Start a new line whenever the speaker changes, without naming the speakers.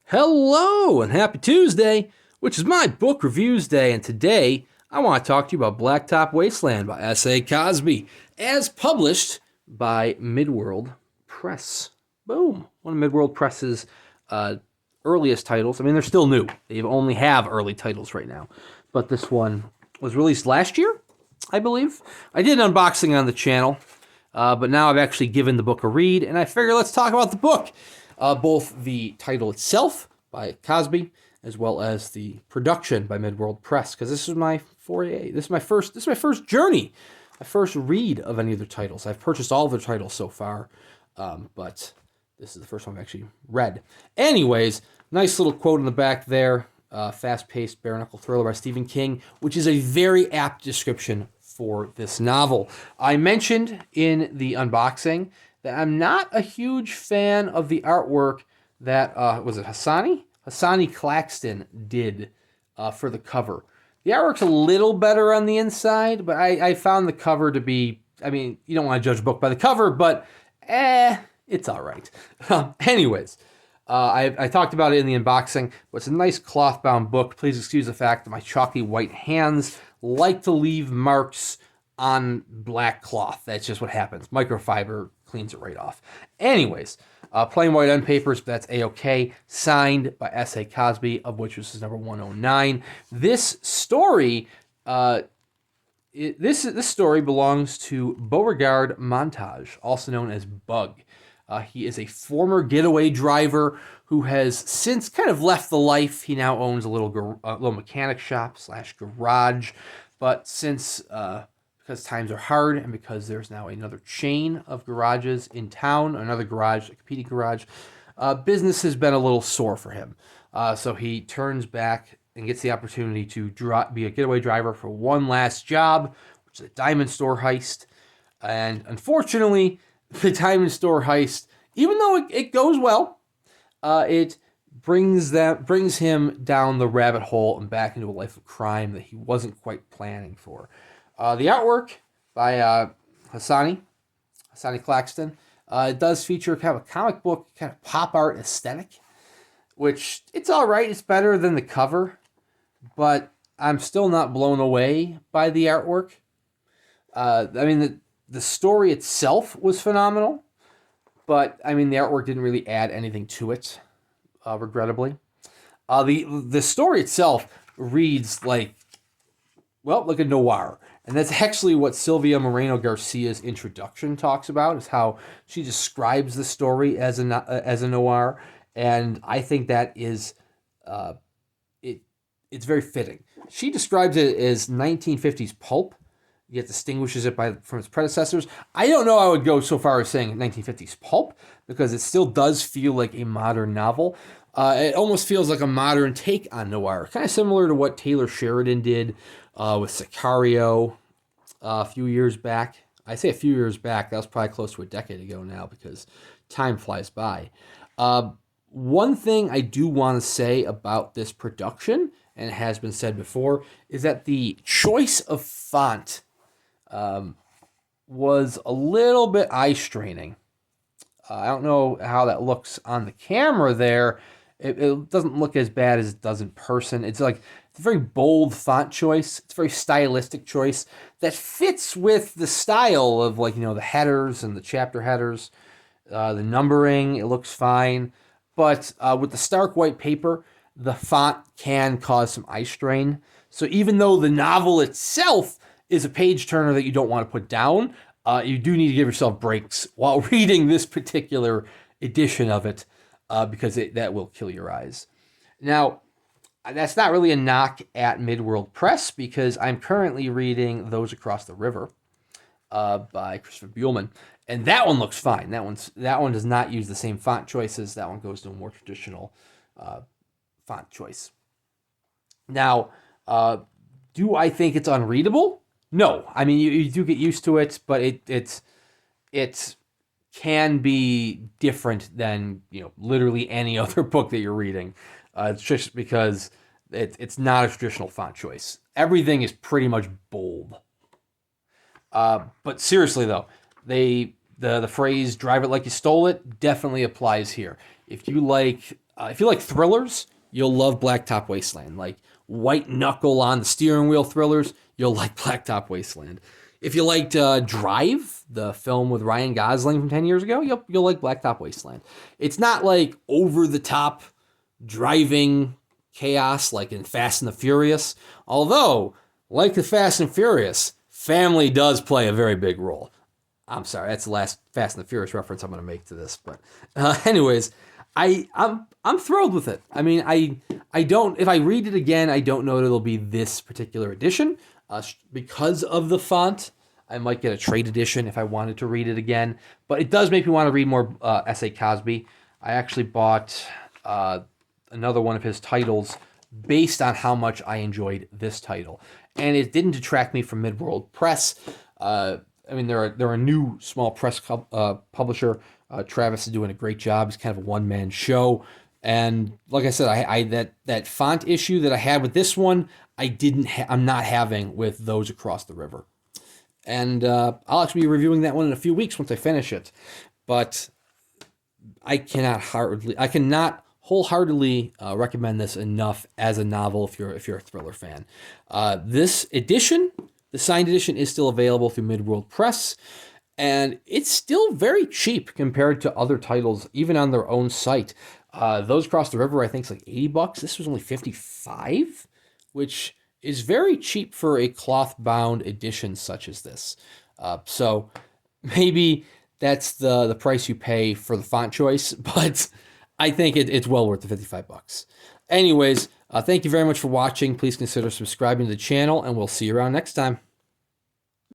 Hello and happy Tuesday, which is my book reviews day, and today I want to talk to you about Blacktop Wasteland by SA Cosby, as published by Midworld Press. Boom. One of Midworld Press's earliest titles. I mean, they're still new. They only have early titles right now. But this one was released last year, I believe. I did an unboxing on the channel, but now I've actually given the book a read, and I figure let's talk about the book. Both the title itself by Cosby, as well as the production by Midworld Press, because this is my foray. This is my first journey, my first read of any of their titles. I've purchased all of their titles so far, but this is the first one I've actually read. Anyways, nice little quote in the back there. Fast-paced bare-knuckle thriller by Stephen King, which is a very apt description for this novel. I mentioned in the unboxing that I'm not a huge fan of the artwork that, was it Hasani Claxton did for the cover. The artwork's a little better on the inside, but I found the cover to be, I mean, you don't want to judge a book by the cover, but it's all right. Anyways, I talked about it in the unboxing, but it's a nice cloth-bound book. Please excuse the fact that my chalky white hands like to leave marks on black cloth. That's just what happens. Microfiber cleans it right off. Anyways, plain white end papers, that's A-OK. Signed by S.A. Cosby, of which this is number 109. This story, this story belongs to Beauregard Montage, also known as Bug. He is a former getaway driver who has since kind of left the life. He now owns a little mechanic shop / garage, but since because times are hard and because there's now another chain of garages in town, another garage, a competing garage, business has been a little sore for him. So he turns back and gets the opportunity to be a getaway driver for one last job, which is a diamond store heist. And unfortunately, the diamond store heist, even though it goes well, it brings him down the rabbit hole and back into a life of crime that he wasn't quite planning for. The artwork by Hasani Claxton, it does feature kind of a comic book, kind of pop art aesthetic, which it's all right. It's better than the cover, but I'm still not blown away by the artwork. I mean, the story itself was phenomenal, but I mean, the artwork didn't really add anything to it, regrettably. The story itself reads like a noir. And that's actually what Silvia Moreno-Garcia's introduction talks about, is how she describes the story as a noir. And I think that is, it's very fitting. She describes it as 1950s pulp, yet distinguishes it from its predecessors. I don't know I would go so far as saying 1950s pulp, because it still does feel like a modern novel. It almost feels like a modern take on noir, kind of similar to what Taylor Sheridan did with Sicario a few years back. I say a few years back, that was probably close to a decade ago now, because time flies by. One thing I do want to say about this production, and it has been said before, is that the choice of font was a little bit eye-straining. I don't know how that looks on the camera there. It doesn't look as bad as it does in person. It's a very bold font choice. It's a very stylistic choice that fits with the style of, the headers and the chapter headers, the numbering. It looks fine. But with the stark white paper, the font can cause some eye strain. So even though the novel itself is a page turner that you don't want to put down, you do need to give yourself breaks while reading this particular edition of it, because that will kill your eyes. Now, that's not really a knock at Midworld Press, because I'm currently reading Those Across the River by Christopher Buehlman, and that one looks fine. That one does not use the same font choices. That one goes to a more traditional font choice. Now, do I think it's unreadable? No. I mean, you do get used to it, but it can be different than literally any other book that you're reading. It's just because it's not a traditional font choice. Everything is pretty much bold. But seriously though, the phrase "drive it like you stole it" definitely applies here. If you like if you like thrillers, you'll love Blacktop Wasteland. Like white knuckle on the steering wheel thrillers, you'll like Blacktop Wasteland. If you liked Drive, the film with Ryan Gosling from 10 years ago, you'll like Blacktop Wasteland. It's not like over the top driving chaos like in Fast and the Furious. Although, like the Fast and Furious, family does play a very big role. I'm sorry, that's the last Fast and the Furious reference I'm going to make to this. But anyways, I'm thrilled with it. I mean, I don't, if I read it again, I don't know that it'll be this particular edition because of the font. I might get a trade edition if I wanted to read it again. But it does make me want to read more SA Cosby. I actually bought another one of his titles based on how much I enjoyed this title. And it didn't detract me from Midworld Press. I mean, they're a new small press publisher. Travis is doing a great job. He's kind of a one-man show. And like I said, I that font issue that I had with this one, I'm not having with those across the river. And I'll actually be reviewing that one in a few weeks once I finish it. But I cannot wholeheartedly recommend this enough as a novel if you're a thriller fan. This edition, the signed edition, is still available through Midworld Press, and it's still very cheap compared to other titles, even on their own site. Those across the river, I think, is like $80. This was only $55, which is very cheap for a cloth-bound edition such as this. So maybe that's the price you pay for the font choice, but I think it's well worth the $55. Anyways, thank you very much for watching. Please consider subscribing to the channel, and we'll see you around next time.